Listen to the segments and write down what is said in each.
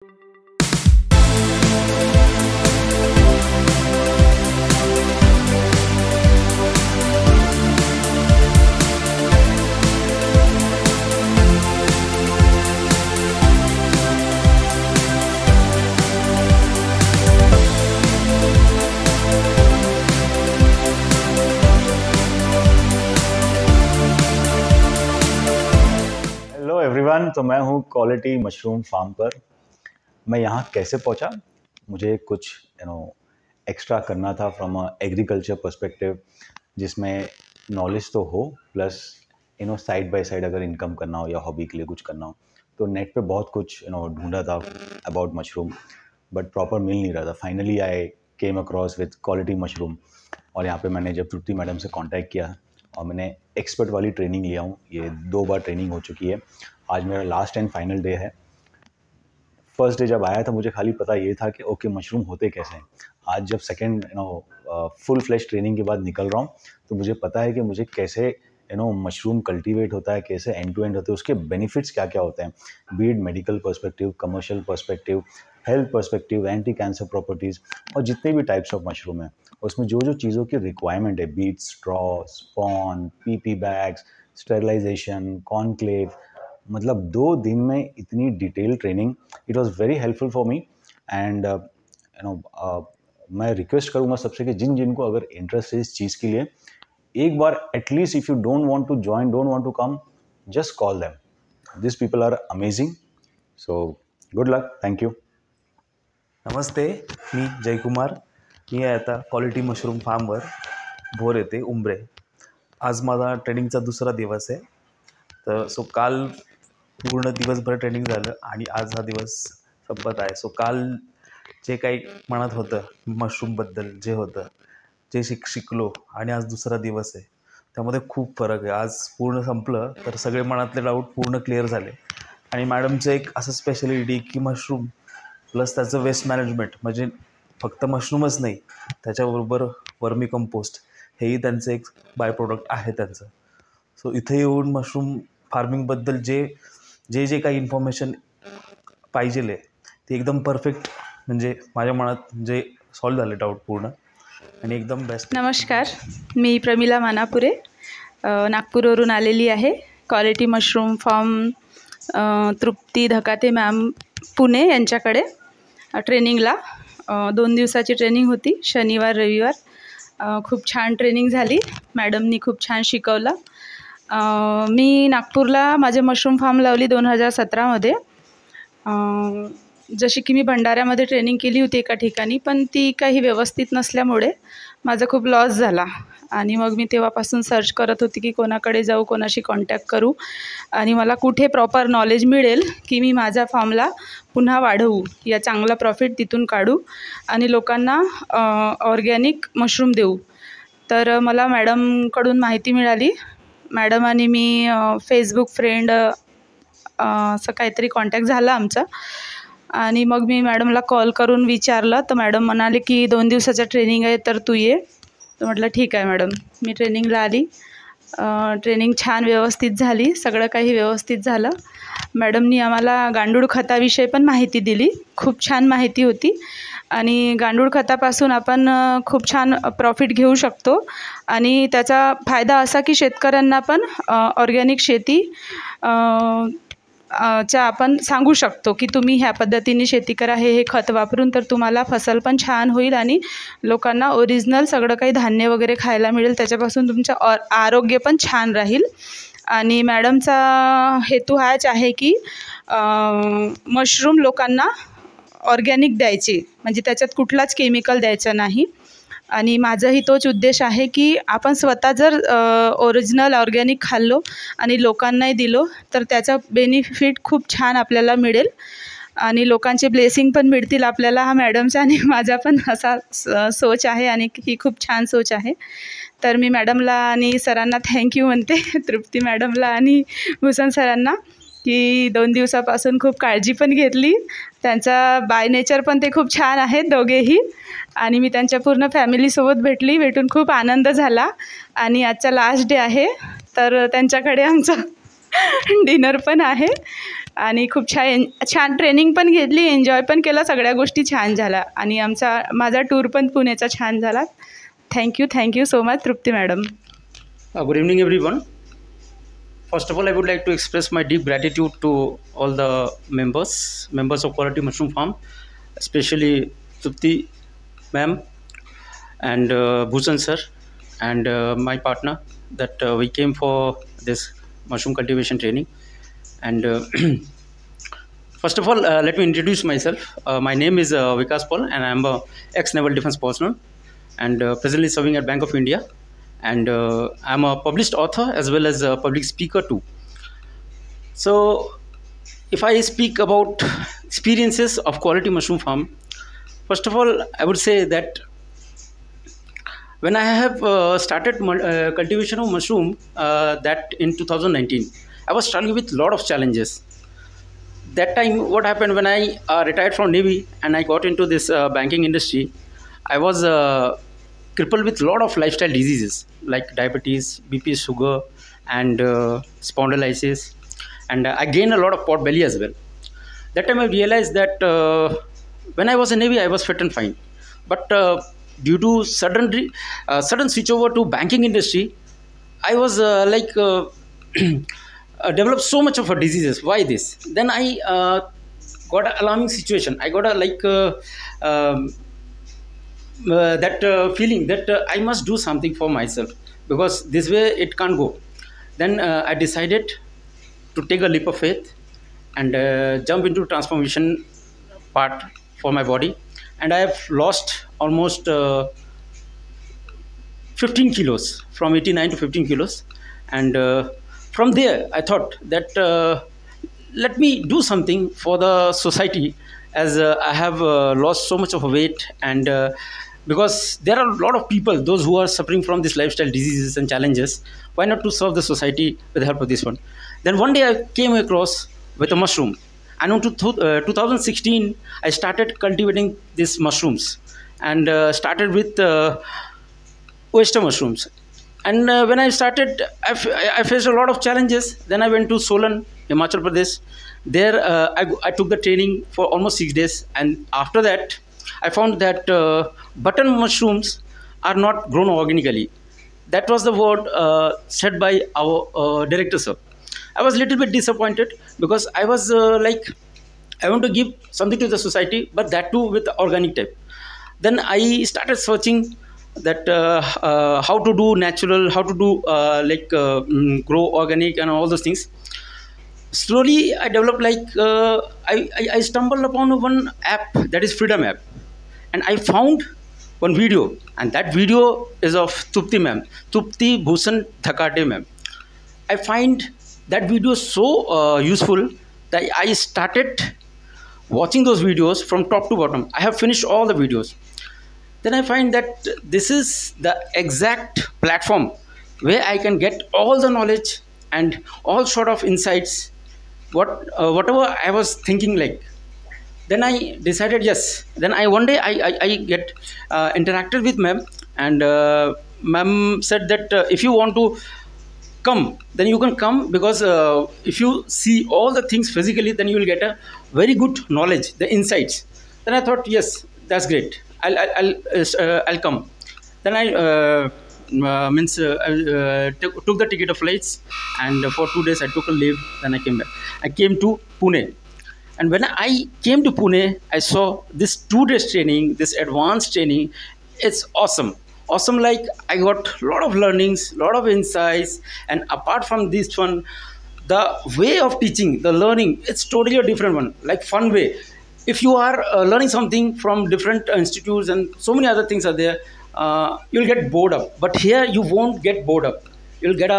Hello everyone, तो मैं हूँ क्वालिटी मशरूम फार्म पर। मैं यहाँ कैसे पहुँचा? मुझे कुछ एक्स्ट्रा करना था फ्रॉम अ एग्रीकल्चर पर्सपेक्टिव, जिसमें नॉलेज तो हो प्लस साइड बाय साइड अगर इनकम करना हो या हॉबी के लिए कुछ करना हो। तो नेट पे बहुत कुछ ढूंढा था अबाउट मशरूम, बट प्रॉपर मिल नहीं रहा था। Finally I came across with quality mushroom, और यहाँ पे मैंने जब तृप्ति मैडम से कांटेक्ट किया और मैंने एक्सपर्ट वाली ट्रेनिंग लिया हूँ। ये 2 बार ट्रेनिंग हो चुकी है। आज मेरा लास्ट एंड फाइनल डे है। फर्स्ट डे जब आया था मुझे खाली पता ये था कि ओके मशरूम होते कैसे हैं। आज जब सेकेंड फुल फ्लैश ट्रेनिंग के बाद निकल रहा हूँ तो मुझे पता है कि मुझे कैसे मशरूम कल्टीवेट होता है, कैसे एंड टू एंड होते हैं, उसके बेनिफिट्स क्या क्या होते हैं, B it medical perspective, commercial perspective, health perspective, anti cancer properties, और जितने भी टाइप्स ऑफ मशरूम हैं उसमें जो जो चीज़ों की रिक्वायरमेंट है, wheat straw, spawn, PP bags, sterilisation, conclave, मतलब 2 दिन में इतनी detail training, it was very helpful for me. And मैं रिक्वेस्ट करूँगा सबसे कि जिन जिनको अगर इंटरेस्ट है इस चीज़ के लिए, एक बार at least if you don't want to join, don't want to come, just call them. This people are amazing, so good luck, thank you. नमस्ते, मी जयकुमार. मी आहे आता क्वालिटी मशरूम फार्मवर भोर येथे उंबरे. आज माझा ट्रेनिंगचा 2रा दिवस आहे. तर काल पूर्ण दिवसभर ट्रेनिंग झालं आणि आज हा दिवस संपत आहे. काल जे काही मनात होतं मशरूमबद्दल, जे होतं जे शिकलो आणि आज 2रा दिवस आहे, त्यामध्ये खूप फरक आहे. आज पूर्ण संपलं तर सगळे मनातले डाऊट पूर्ण क्लिअर झाले. आणि मॅडमचं एक असं स्पेशालिटी की मशरूम प्लस त्याचं वेस्ट मॅनेजमेंट, म्हणजे फक्त मशरूमच नाही, त्याच्याबरोबर वर्मी कंपोस्ट हेही त्यांचं एक बाय प्रोडक्ट आहे त्यांचं. इथे येऊन मशरूम फार्मिंगबद्दल जे काही इन्फॉर्मेशन पाहिजे आहे ते एकदम परफेक्ट, म्हणजे माझ्या मनात जे सॉल्व झाले डाऊट पूर्ण, आणि एकदम बेस्ट. नमस्कार, मी प्रमिला मानापुरे नागपूरवरून आलेली आहे. क्वालिटी मशरूम फार्म तृप्ती धकाते मॅम पुणे यांच्याकडे ट्रेनिंगला 2 दिवसाची ट्रेनिंग होती, शनिवार रविवार. खूप छान ट्रेनिंग झाली, मॅडमनी खूप छान शिकवलं. मी नागपूरला माझे मशरूम फार्म लावली 2017मध्ये. जशी की मी भंडाऱ्यामध्ये ट्रेनिंग केली होती एका ठिकाणी, पण ती काही व्यवस्थित नसल्यामुळे माझा खूप लॉस झाला. आणि मग मी तेव्हापासून सर्च करत होती की कोणाकडे जाऊ, कोणाशी कॉन्टॅक्ट करू आणि मला कुठे प्रॉपर नॉलेज मिळेल की मी माझ्या फार्मला पुन्हा वाढवू, या चांगला प्रॉफिट तिथून काढू आणि लोकांना ऑर्गॅनिक मशरूम देऊ. तर मला मॅडमकडून माहिती मिळाली. मॅडम आणि मी फेसबुक फ्रेंड असं काहीतरी कॉन्टॅक्ट झाला आमचा. आणि मग मी मॅडमला कॉल करून विचारलं, तर मॅडम म्हणाले की 2 दिवसाचं ट्रेनिंग आहे तर तू ये. तर म्हटलं ठीक आहे मॅडम. मी ट्रेनिंगला आली. ट्रेनिंग छान व्यवस्थित झाली, सगळं काही व्यवस्थित झालं. मॅडमनी आम्हाला गांडूळ खताविषयी पण माहिती दिली, खूप छान माहिती होती. आणि गांडूळ खतापासून आपण खूप छान प्रॉफिट घेऊ शकतो आणि त्याचा फायदा असा की शेतकऱ्यांना पण ऑर्गॅनिक शेती चा आपण सांगू शकतो की तुम्ही ह्या पद्धतीने शेती करा, हे खत वापरून, तर तुम्हाला फसल पण छान होईल आणि लोकांना ओरिजिनल सगळं काही धान्य वगैरे खायला मिळेल, त्याच्यापासून तुमचं आरोग्य पण छान राहील. आणि मॅडमचा हेतू हाच आहे की मशरूम लोकांना ऑर्गॅनिक द्यायचे, म्हणजे त्याच्यात कुठलाच केमिकल द्यायचं नाही. आणि माझाही तोच उद्देश आहे की आपण स्वतः जर ओरिजिनल ऑर्गॅनिक खाल्लो आणि लोकांनाही दिलो तर त्याचा बेनिफिट खूप छान आपल्याला मिळेल आणि लोकांचे ब्लेसिंग पण मिळतील आपल्याला. हा मॅडमचा आणि माझा पण असा सोच आहे आणि ही खूप छान सोच आहे. तर मी मॅडमला आणि सरांना थँक्यू म्हणते, तृप्ती मॅडमला आणि भूषण सरांना, की 2 दिवसापासून खूप काळजी पण घेतली. त्यांचा बाय नेचर पण ते खूप छान आहेत दोघेही. आणि मी त्यांच्या पूर्ण फॅमिलीसोबत भेटून खूप आनंद झाला. आणि आजचा लास्ट डे आहे तर त्यांच्याकडे आमचा डिनर पण आहे. आणि खूप छान ट्रेनिंग पण घेतली, एन्जॉय पण केलं, सगळ्या गोष्टी छान झाल्या आणि माझा टूर पण पुण्याचा छान झाला. Thank you so much Trupti madam. Good evening, everyone. First of all, I would like to express my deep gratitude to all the members of Quality Mushroom Farm, especially Trupti ma'am and Bhusan sir and my partner, that we came for this mushroom cultivation training. And first of all, let me introduce myself. My name is Vikas Paul, and I am a ex-naval defense personnel and presently serving at Bank of India. And I'm a published author as well as a public speaker too. So if I speak about experiences of Quality Mushroom Farm, first of all, I would say that when I have started cultivation of mushroom, that in 2019, I was struggling with a lot of challenges. That time, what happened when I retired from Navy and I got into this banking industry, I was crippled with a lot of lifestyle diseases like diabetes, BP, sugar, and spondylitis, and I gained a lot of pot belly as well. That time I realized that when I was in Navy, I was fit and fine, but due to sudden switch over to banking industry, I was developed so much of a diseases. Why this? Then I got an alarming situation. I got a feeling that I must do something for myself, because this way it can't go. Then I decided to take a leap of faith and jump into transformation part for my body, and I have lost almost 15 kilos, from 89 to 15 kilos. And from there I thought that let me do something for the society, as I have lost so much of weight, and because there are a lot of people, those who are suffering from these lifestyle diseases and challenges, why not to serve the society with the help of this one? Then one day I came across with a mushroom, and in 2016 I started cultivating these mushrooms, and started with oyster mushrooms. And when I started, I faced a lot of challenges. Then I went to Solan, Himachal Pradesh. There I took the training for almost 6 days, and after that I found that button mushrooms are not grown organically. That was the word said by our director sir. I was a little bit disappointed, because I was I want to give something to the society, but that too with organic type. Then I started searching that how to do natural, how to do grow organic and all those things. Slowly I developed I stumbled upon one app, that is Freedom app, and I found one video, and that video is of Trupti ma'am, Trupti Bhusan Thakate ma'am. I find that video so useful that I started watching those videos from top to bottom. I have finished all the videos. Then I find that this is the exact platform where I can get all the knowledge and all sort of insights, whatever I was thinking like. Then I decided yes. Then one day I get interacted with ma'am, and ma'am said that if you want to come, then you can come, because if you see all the things physically, then you will get a very good knowledge, the insights. Then I thought, yes, that's great. I'll come. Then I took the ticket of flights, and for 2 days I took a leave. Then I came back. I came to Pune, and when I came to Pune, I saw this 2 days training, this advanced training. It's awesome. Like I got a lot of learnings, a lot of insights, and apart from this one, the way of teaching, the learning, it's totally a different one, like fun way. If you are learning something from different institutes and so many other things are there, you'll get bored up. But here you won't get bored up. You'll get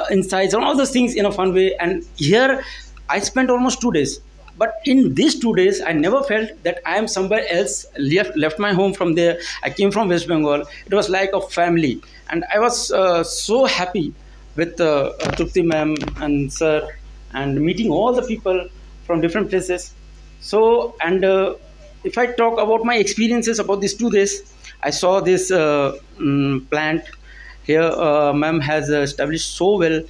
insights and all those things in a fun way. And here I spent almost 2 days. But in these 2 days, I never felt that I am somewhere else, left my home from there. I came from West Bengal. It was like a family. And I was so happy with Trupti ma'am and sir, and meeting all the people from different places. So, and if I talk about my experiences about these 2 days, I saw this plant here. Ma'am has established so well,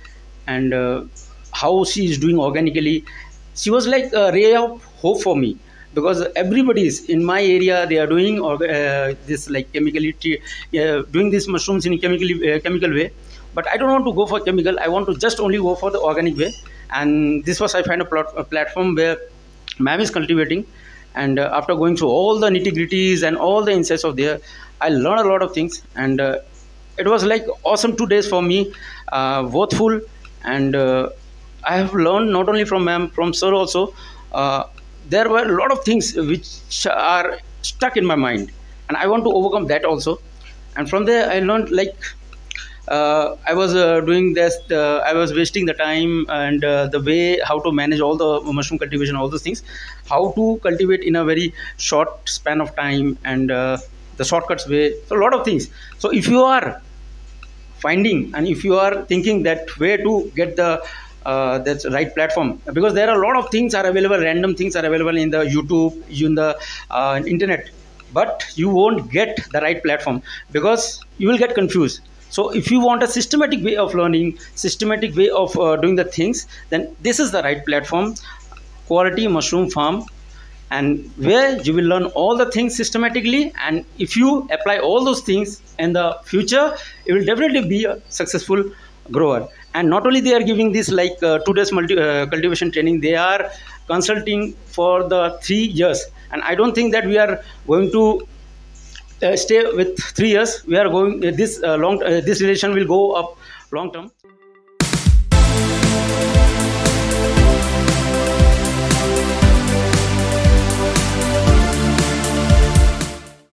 and how she is doing organically. she was like a ray of hope for me, because everybody is in my area, they are doing this like doing these mushrooms in a chemical way. But I don't want to go for chemical. I want to just only go for the organic way. And this was, I find a platform where ma'am is cultivating. And after going through all the nitty gritties and all the insights of there, I learned a lot of things. And it was like awesome 2 days for me, worthful. And I have learned not only from ma'am, from sir also. There were a lot of things which are stuck in my mind, and I want to overcome that also. And from there, I learned like I was doing this. I was wasting the time and the way how to manage all the mushroom cultivation, all those things, how to cultivate in a very short span of time, and the shortcuts way. So a lot of things. So if you are finding and if you are thinking that where to get the that's right platform, because there are a lot of things are available, random things are available in the YouTube, in the internet, but you won't get the right platform because you will get confused. So if you want a systematic way of learning, systematic way of doing the things, then this is the right platform, Quality Mushroom Farm, and where you will learn all the things systematically. And if you apply all those things in the future, you will definitely be a successful grower. And not only they are giving this like 2 days cultivation training, they are consulting for the 3 years. And I don't think that we are going to stay with 3 years. We are going this relation will go up long term.